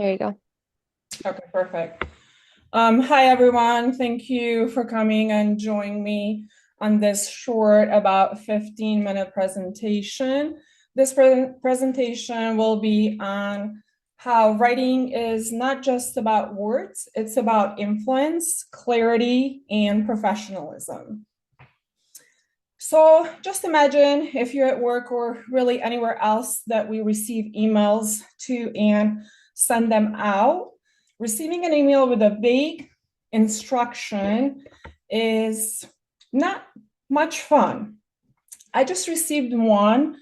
There you go. Okay, perfect. Hi, everyone. Thank you for coming and joining me on this short, about 15-minute presentation. This presentation will be on how writing is not just about words, it's about influence, clarity, and professionalism. So just imagine if you're at work or really anywhere else that we receive emails to and send them out. Receiving an email with a vague instruction is not much fun. I just received one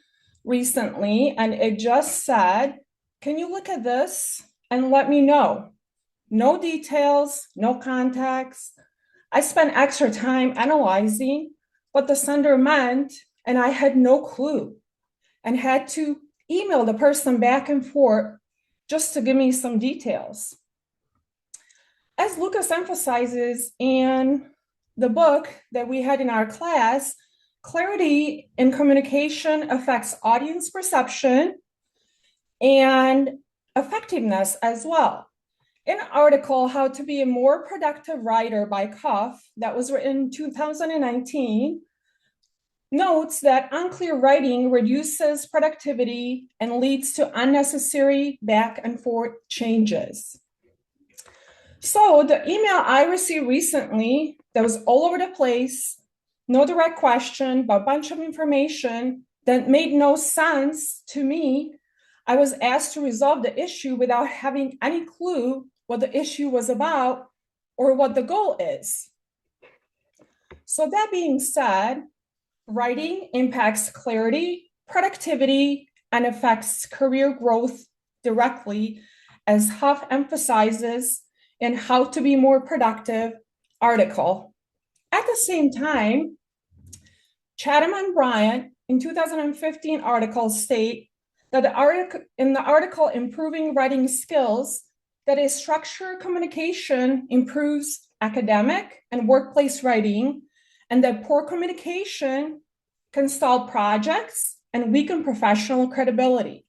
recently and it just said, can you look at this and let me know? No details, no context. I spent extra time analyzing what the sender meant, and I had no clue and had to email the person back and forth just to give me some details. As Lucas emphasizes in the book that we had in our class, clarity in communication affects audience perception and effectiveness as well. In an article, How to Be a More Productive Writer by Cuff, that was written in 2019, notes that unclear writing reduces productivity and leads to unnecessary back and forth changes. So the email I received recently that was all over the place, no direct question, but a bunch of information that made no sense to me. I was asked to resolve the issue without having any clue what the issue was about or what the goal is. So that being said, writing impacts clarity, productivity, and affects career growth directly, as Huff emphasizes in How to Be More Productive article. At the same time, Chatham and Bryant in 2015 article state that in the article Improving Writing Skills, that a structured communication improves academic and workplace writing, and that poor communication can stall projects and weaken professional credibility.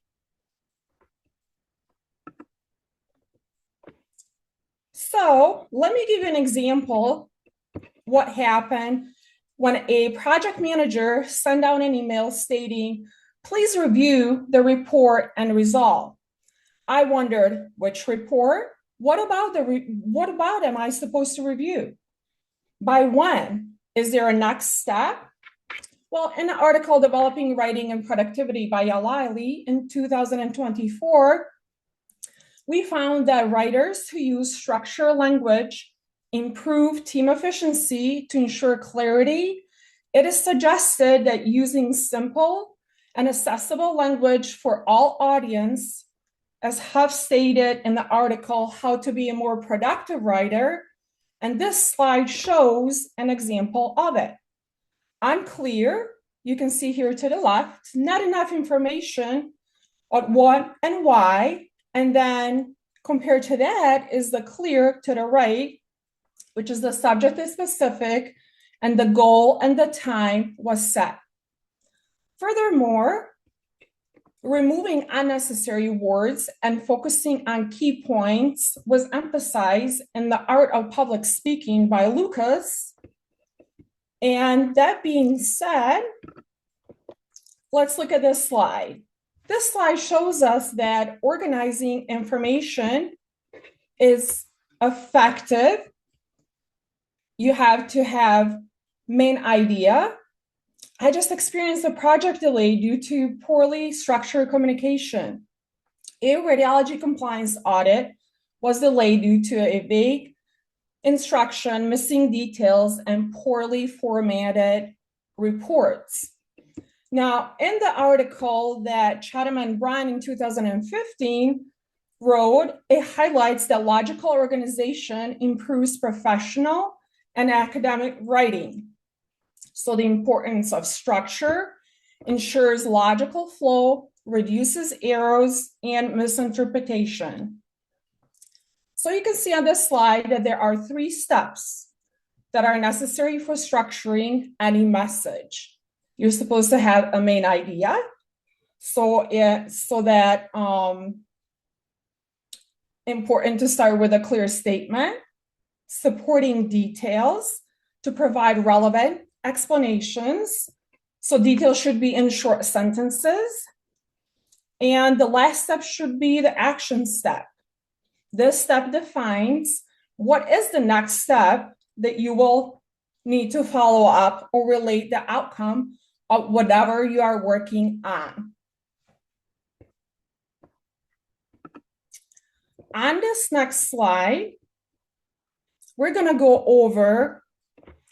So let me give you an example what happened when a project manager sent out an email stating, please review the report and resolve. I wondered, which report? What about am I supposed to review? By when? Is there a next step? Well, in the article Developing Writing and Productivity by Yalaili in 2024, we found that writers who use structured language improve team efficiency to ensure clarity. It is suggested that using simple and accessible language for all audience, as Huff stated in the article, How to Be a More Productive Writer, and this slide shows an example of it. Unclear, you can see here to the left, not enough information on what and why, and then compared to that is the clear to the right, which is the subject is specific, and the goal and the time was set. Furthermore, removing unnecessary words and focusing on key points was emphasized in The Art of Public Speaking by Lucas. And that being said, let's look at this slide. This slide shows us that organizing information is effective. You have to have main idea. I just experienced a project delay due to poorly structured communication. A radiology compliance audit was delayed due to a vague instruction, missing details, and poorly formatted reports. Now, in the article that Chatham and Bryant in 2015 wrote, it highlights that logical organization improves professional and academic writing. So the importance of structure ensures logical flow, reduces errors and misinterpretation. So you can see on this slide that there are 3 steps that are necessary for structuring any message. You're supposed to have a main idea, so that important to start with a clear statement, supporting details to provide relevant explanations. So details should be in short sentences. And the last step should be the action step. This step defines what is the next step that you will need to follow up or relate the outcome of whatever you are working on. On this next slide, we're going to go over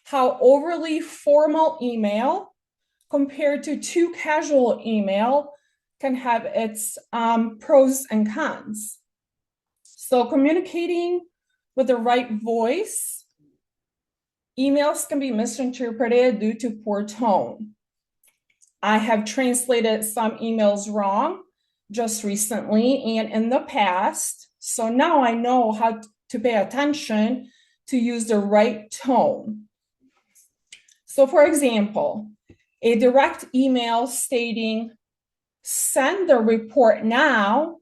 how overly formal email compared to too casual email can have its pros and cons. So communicating with the right voice, emails can be misinterpreted due to poor tone. I have translated some emails wrong just recently and in the past. So now I know how to pay attention to use the right tone. So for example, a direct email stating, "Send the report now,"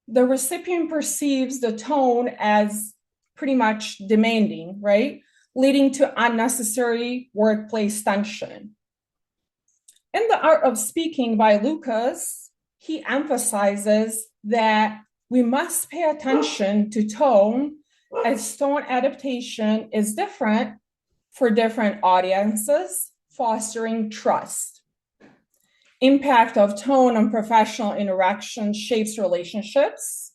the recipient perceives the tone as pretty much demanding, right? Leading to unnecessary workplace tension. In The Art of Speaking by Lucas, he emphasizes that we must pay attention to tone, as tone adaptation is different for different audiences, fostering trust. Impact of tone on professional interaction shapes relationships,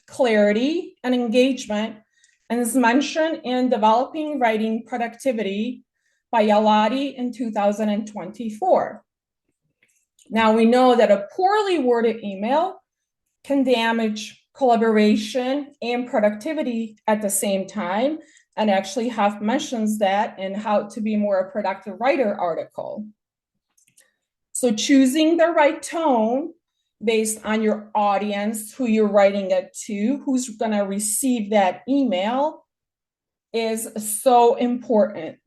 clarity, and engagement, and is mentioned in Developing Writing Productivity by Yalati in 2024. Now we know that a poorly worded email can damage collaboration and productivity at the same time, and actually Huff mentions that in How to Be More a Productive Writer article. So choosing the right tone based on your audience, who you're writing it to, who's gonna receive that email, is so important.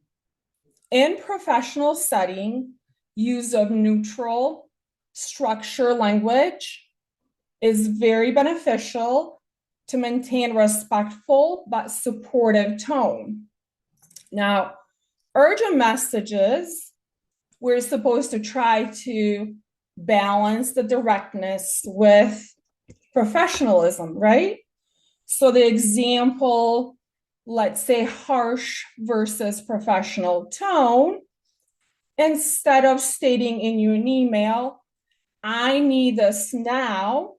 In professional setting, use of neutral structure language is very beneficial to maintain respectful but supportive tone. Now, urgent messages, we're supposed to try to balance the directness with professionalism, right? So the example, let's say harsh versus professional tone, instead of stating in your email, "I need this now,"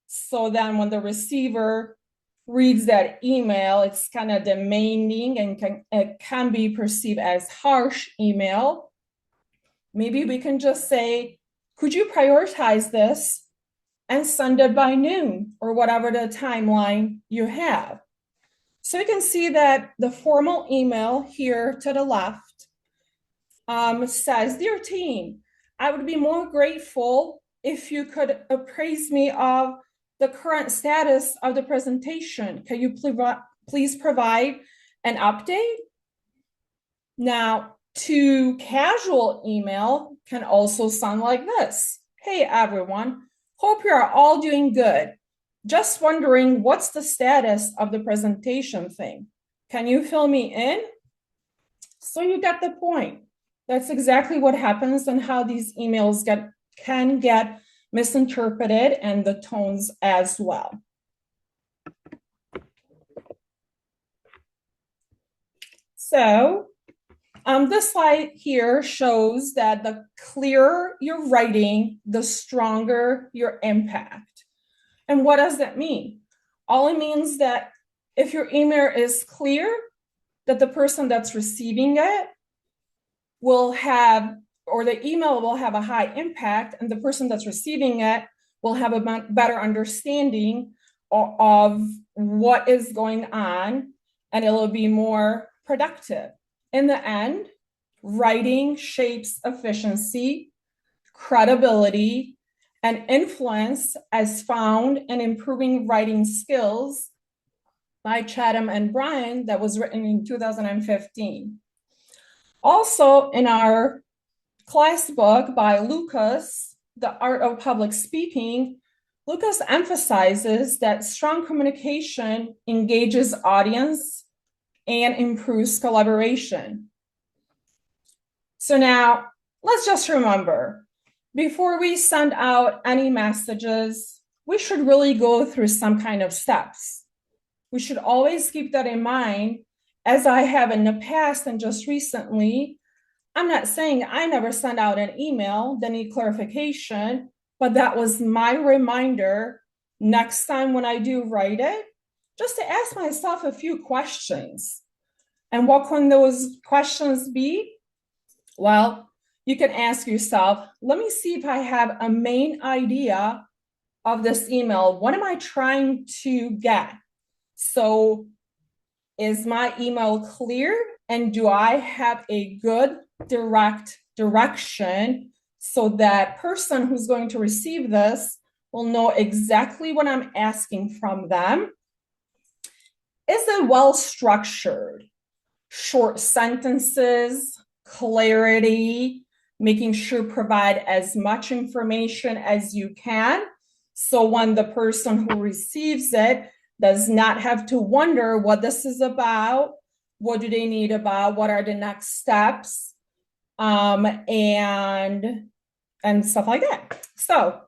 so then when the receiver reads that email, it's kind of demanding and it can be perceived as harsh email. Maybe we can just say, "Could you prioritize this and send it by noon," or whatever the timeline you have. So you can see that the formal email here to the left says, "Dear team, I would be more grateful if you could appraise me of the current status of the presentation. Can you please provide an update?" Now, too casual email can also sound like this. "Hey everyone, hope you are all doing good. Just wondering what's the status of the presentation thing. Can you fill me in?" So you get the point. That's exactly what happens and how these emails can get misinterpreted, and the tones as well. So this slide here shows that the clearer your writing, the stronger your impact. And what does that mean? All it means that if your email is clear, that the person that's receiving it will have, or the email will have a high impact, and the person that's receiving it will have a better understanding of what is going on, and it'll be more productive. In the end, writing shapes efficiency, credibility, and influence, as found in Improving Writing Skills by Chatham and Bryan, that was written in 2015. Also, in our class book by Lucas, The Art of Public Speaking, Lucas emphasizes that strong communication engages audience and improves collaboration. So now let's just remember, before we send out any messages, we should really go through some kind of steps. We should always keep that in mind, as I have in the past and just recently. I'm not saying I never send out an email that need clarification, but that was my reminder next time when I do write it, just to ask myself a few questions. And what can those questions be? Well, you can ask yourself, let me see if I have a main idea of this email. What am I trying to get? So is my email clear? And do I have a good direct direction so that person who's going to receive this will know exactly what I'm asking from them? Is it well structured? Short sentences, clarity, making sure provide as much information as you can. So when the person who receives it does not have to wonder what this is about, what do they need about, what are the next steps, and stuff like that. So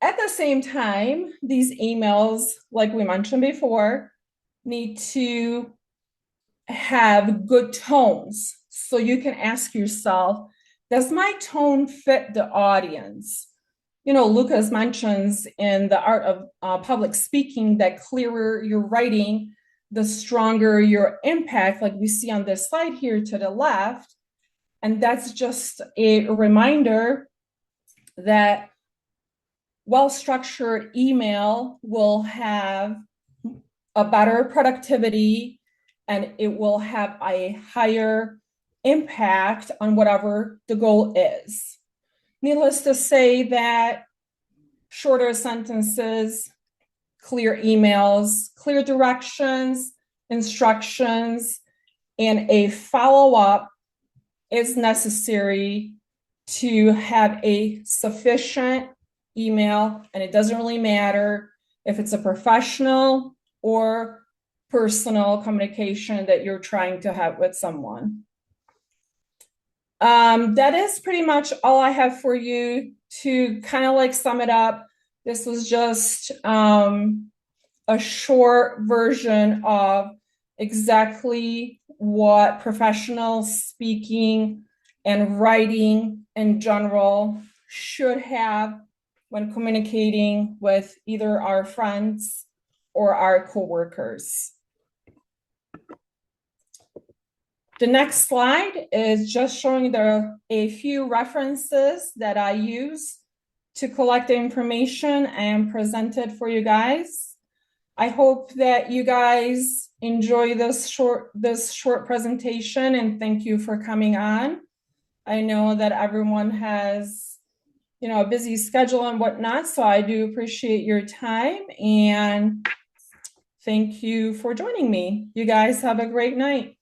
at the same time, these emails, like we mentioned before, need to have good tones. So you can ask yourself, does my tone fit the audience? You know, Lucas mentions in the art of public speaking that clearer your writing, the stronger your impact, like we see on this slide here to the left. And that's just a reminder that well-structured email will have a better productivity and it will have a higher impact on whatever the goal is. Needless to say that shorter sentences, clear emails, clear directions, instructions, and a follow-up is necessary to have a sufficient email. And it doesn't really matter if it's a professional or personal communication that you're trying to have with someone. That is pretty much all I have for you. To kind of like sum it up, this was just a short version of exactly what professional speaking and writing in general should have when communicating with either our friends or our coworkers. The next slide is just showing a few references that I use to collect the information and present it for you guys. I hope that you guys enjoy this short presentation, and thank you for coming on. I know that everyone has, you know, a busy schedule and whatnot, so I do appreciate your time, and thank you for joining me. You guys have a great night.